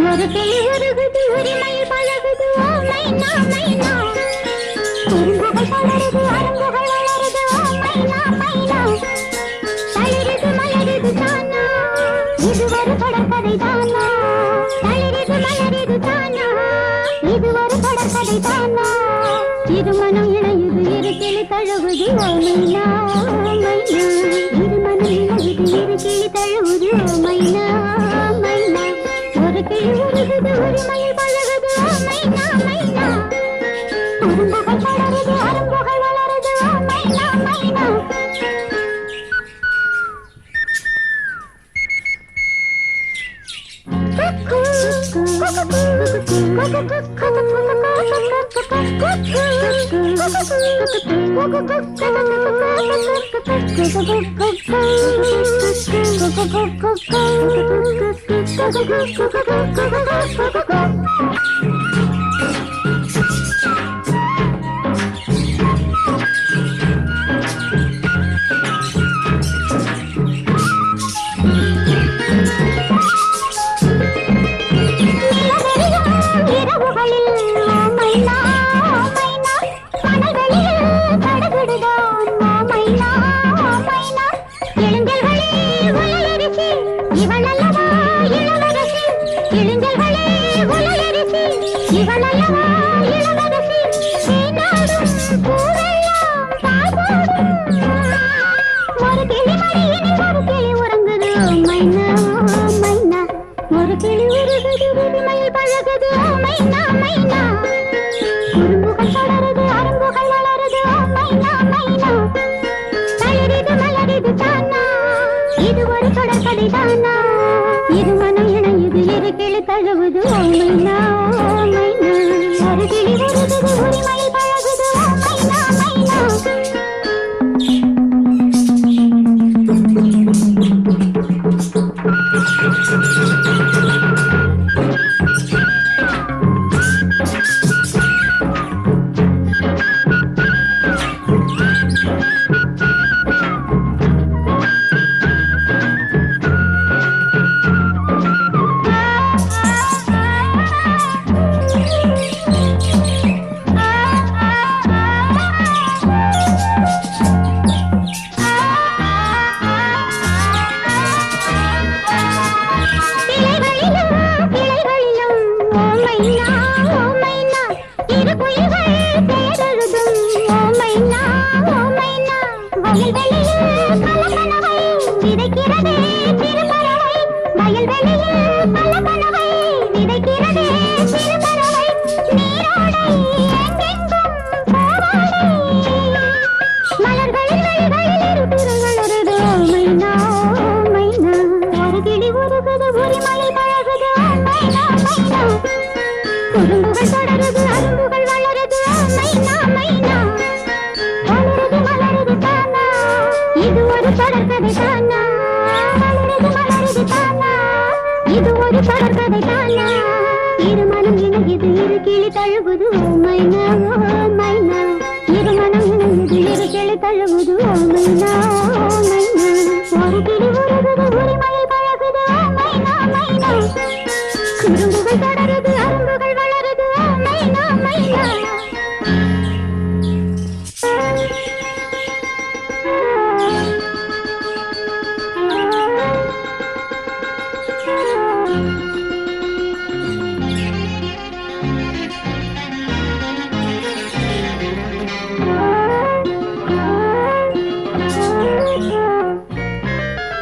ஒரு கிளி உருகுது உரிமையில் பழகுது ஓ மைனா மைனா குறும்புகள் பலருது அரும்புகள் வளருது ஓ மைனா மைனா தளிருது மலருது தானா இது ஒரு தொடர்கதை தானா தளிருது மலருது தானா இது ஒரு தொடர்கதை தானா இருமனம் இணையுது இரு கிளி தழுவுது ஓ மைனா மைனா இருமனம் இணையுது இரு கிளி தழுவுது ஓ மைனா மைனா ஒரு கிளி உருகுது உரிமையில் பழகுது ஓ மைனா மைனா குறும்புகள் பலருது அரும்புகள் வளருது ஓ மைனா மைனா ஒரு கிளி உருகுது உரிமையில் பழகுது ஓ மைனா மைனா குறும்புகள் பலருது அரும்புகள் வளருது ஓ மைனா மைனா தளிருது மலருது தானா இது ஒரு தொடர்கதை தானா இருமனம் இணையுது இரு கிளி தழுவுது ஓ மைனா மைனா ஒரு கிளி உருகுது உரிமையில் பழகுது ஓ மைனா மைனா குறும்புகள் தொடருது அரும்புகள் வளருது ஓ மைனா மைனா வளருது மலருது தானா இது ஒரு தொடர்கதை தானா வளருது மலருது தானா இது ஒரு தொடர்கதை தானா இருமனம் இணையுது இரு கிளி தழுவுது ஓ மைனா மைனா இருமனம் இணையுது இரு கிளி தழுவுது ஓ மைனா மைனா ஒரு கிளி உருகுது உரிமையில் பழகுது ஓ மைனா மைனா குறும்புகள் தொடருது அரும்புகள் வளருது ஓ மைனா மைனா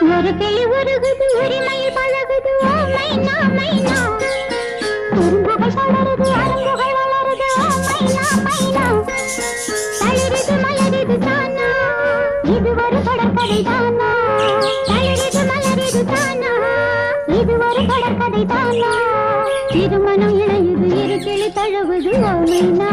ஒரு கிளி உருகுது உரிமையில் பழகுது ஓ மைனா மைனா குறும்புகள் பலருது அரும்புகள் வளருது ஓ மைனா மைனா தளிருது மலருது தானா இது ஒரு தொடர்கதை தானா தளிருது மலருது தானா இது ஒரு தொடர்கதை தானா இருமனம் இணையுது இரு கிளி தழுவுது ஓ மைனா